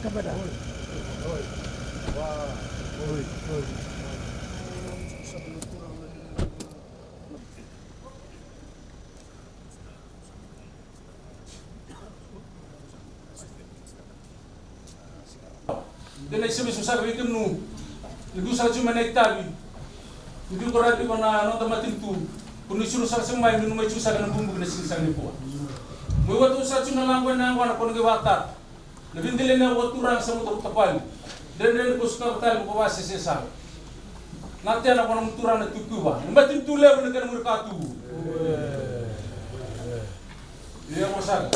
Kapada. Then I say, Mr. we can know. You do such a manitabi. You do correctly on another matin too. Kung isuro sa may may chusa ka ng bumbog na sinisang po. May wato sa chuna lang ko na ako na giwata. Nabindili na waturang sa motor tapal. Den ko ska tal ko wasi sesa. Natya na ko ng turang na tukuba. Matin tule ko na kanang merkatu. Iya mo sa.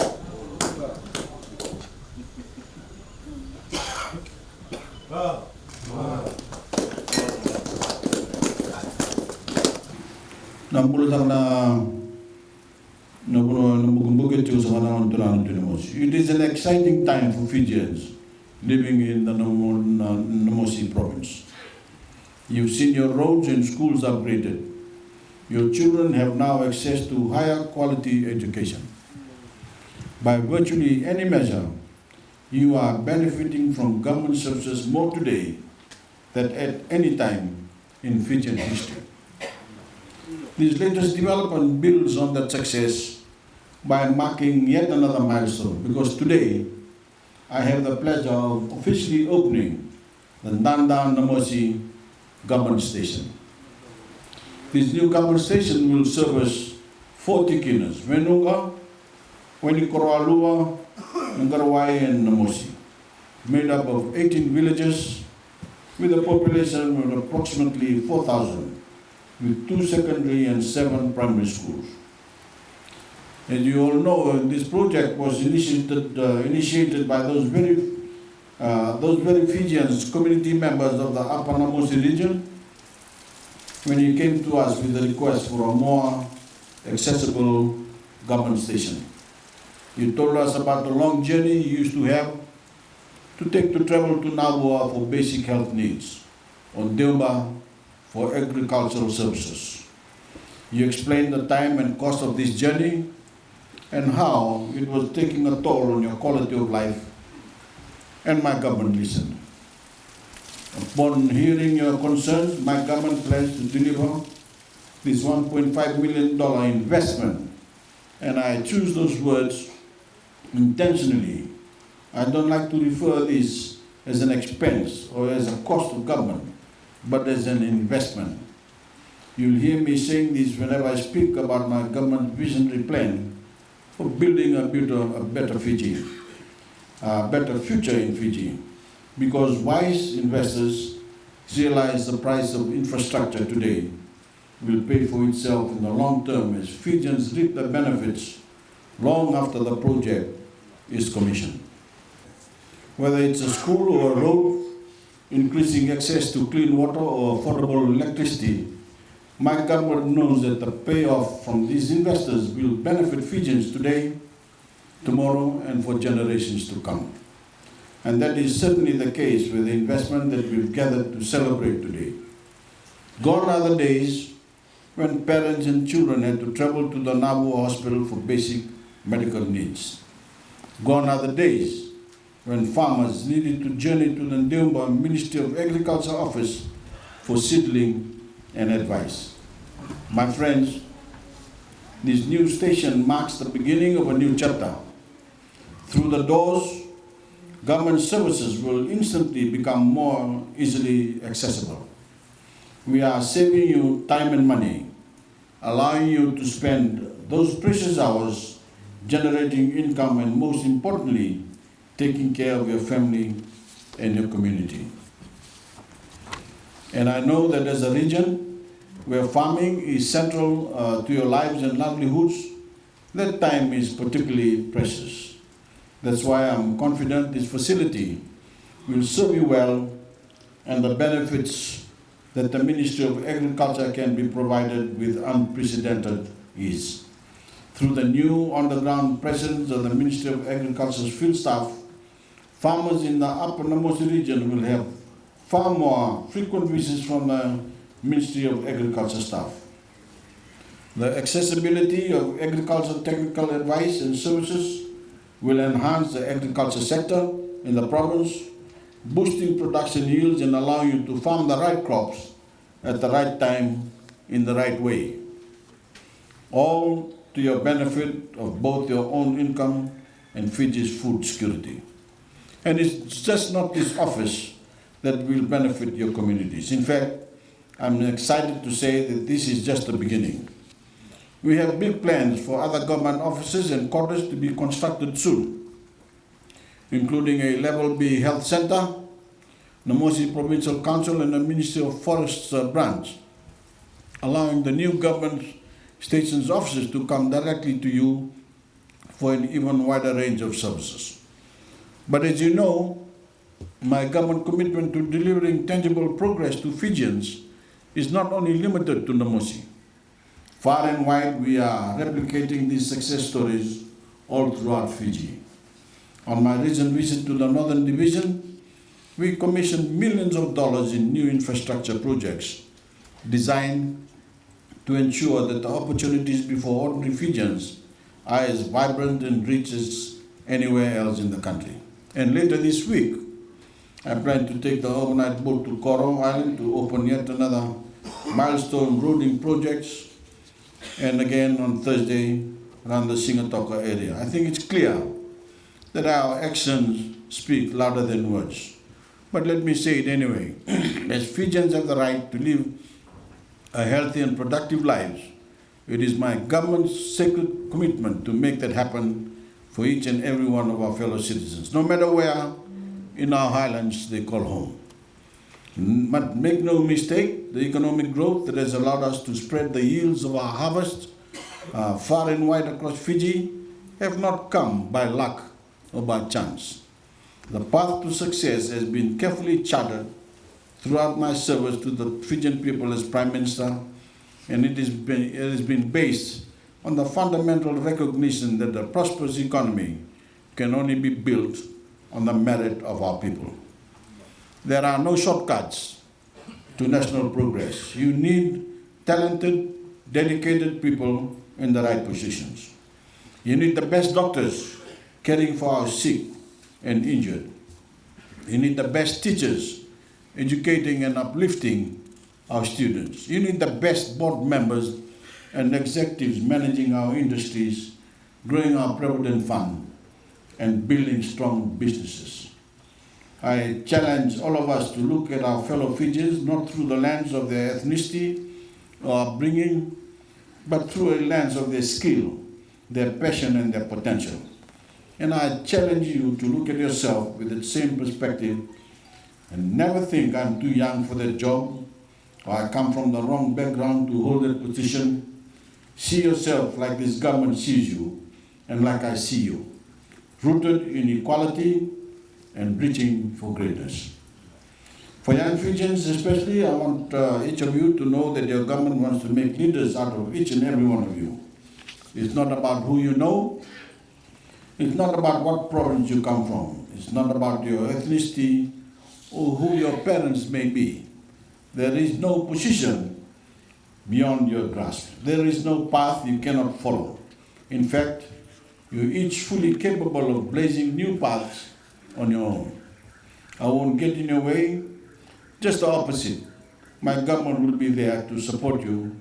It is an exciting time for Fijians living in the Namosi province. You've seen your roads and schools upgraded. Your children have now access to higher quality education. By virtually any measure, you are benefiting from government services more today than at any time in Fijian history. This latest development builds on that success by marking yet another milestone, because today I have the pleasure of officially opening the Dada Namosi Government Station. This new government station will service 4 tikinas, Venunga, Wenikoroalua, Ngarawai and Namosi, made up of 18 villages with a population of approximately 4,000, with 2 secondary and 7 primary schools. As you all know, this project was initiated by those very Fijians, community members of the Upper Namosi region, when he came to us with the request for a more accessible government station. He told us about the long journey he used to have to take to travel to Nabua for basic health needs, or Deumba for agricultural services. He explained the time and cost of this journey and how it was taking a toll on your quality of life, and my government listened. Upon hearing your concerns, my government pledged to deliver this $1.5 million investment, and I choose those words intentionally. I don't like to refer this as an expense or as a cost of government, but as an investment. You'll hear me saying this whenever I speak about my government visionary plan for building a better Fiji, a better future in Fiji, because wise investors realize the price of infrastructure today will pay for itself in the long term as Fijians reap the benefits long after the project is commissioned. Whether it's a school or a road, increasing access to clean water or affordable electricity, my government knows that the payoff from these investors will benefit Fijians today, tomorrow, and for generations to come. And that is certainly the case with the investment that we've gathered to celebrate today. Gone are the days when parents and children had to travel to the Nabu hospital for basic medical needs. Gone are the days when farmers needed to journey to the Deumba Ministry of Agriculture office for seedling and advice. My friends, this new station marks the beginning of a new chapter. Through the doors, government services will instantly become more easily accessible. We are saving you time and money, allowing you to spend those precious hours generating income and, most importantly, taking care of your family and your community. And I know that as a region where farming is central to your lives and livelihoods, that time is particularly precious. That's why I'm confident this facility will serve you well, and the benefits that the Ministry of Agriculture can be provided with unprecedented ease. Through the new on-the-ground presence of the Ministry of Agriculture's field staff, farmers in the Upper Namosi region will have far more frequent visits from the Ministry of Agriculture staff. The accessibility of agricultural technical advice and services will enhance the agriculture sector in the province, boosting production yields and allowing you to farm the right crops at the right time in the right way. All to your benefit of both your own income and Fiji's food security. And it's just not this office that will benefit your communities. In fact, I'm excited to say that this is just the beginning. We have big plans for other government offices and quarters to be constructed soon, including a Level B Health Center, Namosi Provincial Council and the Ministry of Forests branch, allowing the new government station's officers to come directly to you for an even wider range of services. But as you know, my government commitment to delivering tangible progress to Fijians is not only limited to Namosi. Far and wide, we are replicating these success stories all throughout Fiji. On my recent visit to the Northern Division, we commissioned millions of dollars in new infrastructure projects designed to ensure that the opportunities before ordinary Fijians are as vibrant and rich as anywhere else in the country. And later this week, I plan to take the overnight boat to Koro Island to open yet another milestone roading projects, and again on Thursday around the Singatoka area. I think it's clear that our actions speak louder than words. But let me say it anyway. As Fijians have the right to live a healthy and productive lives, it is my government's sacred commitment to make that happen for each and every one of our fellow citizens, no matter where in our highlands they call home. But make no mistake, the economic growth that has allowed us to spread the yields of our harvest far and wide across Fiji have not come by luck or by chance. The path to success has been carefully charted throughout my service to the Fijian people as Prime Minister, and it has been based on the fundamental recognition that a prosperous economy can only be built on the merit of our people. There are no shortcuts to national progress. You need talented, dedicated people in the right positions. You need the best doctors caring for our sick and injured. You need the best teachers educating and uplifting our students. You need the best board members and executives managing our industries, growing our provident fund, and building strong businesses. I challenge all of us to look at our fellow Fijians not through the lens of their ethnicity or upbringing, but through a lens of their skill, their passion, and their potential. And I challenge you to look at yourself with that same perspective and never think I'm too young for that job or I come from the wrong background to hold that position. See yourself like this government sees you and like I see you, rooted in equality and reaching for greatness. For young Fijians especially, I want each of you to know that your government wants to make leaders out of each and every one of you. It's not about who you know. It's not about what province you come from. It's not about your ethnicity or who your parents may be. There is no position beyond your grasp. There is no path you cannot follow. In fact, you're each fully capable of blazing new paths on your own. I won't get in your way, just the opposite. My government will be there to support you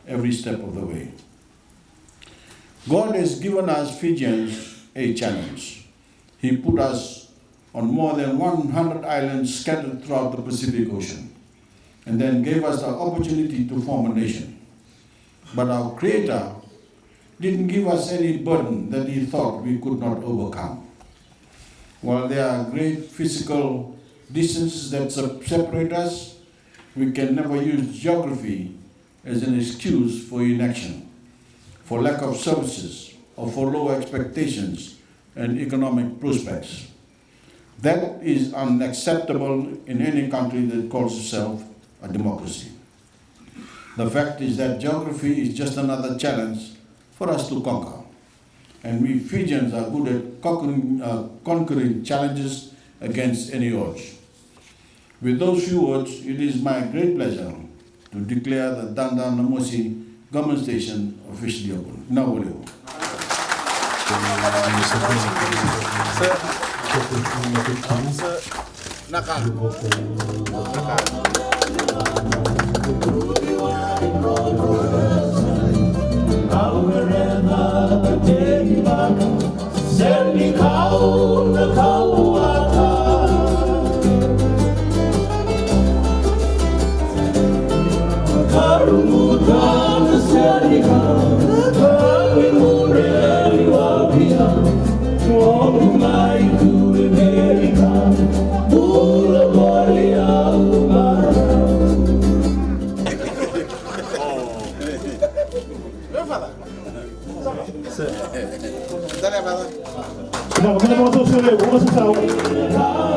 every step of the way. God has given us Fijians a challenge. He put us on more than 100 islands scattered throughout the Pacific Ocean, and then gave us the opportunity to form a nation. But our Creator didn't give us any burden that He thought we could not overcome. While there are great physical distances that separate us, we can never use geography as an excuse for inaction, for lack of services, or for low expectations and economic prospects. That is unacceptable in any country that calls itself a democracy. The fact is that geography is just another challenge for us to conquer. And we Fijians are good at conquering challenges against any odds. With those few words, it is my great pleasure to declare the Dada Namosi Government Station officially open. Now, Não, vamos lá, vamos lá, vamos lá.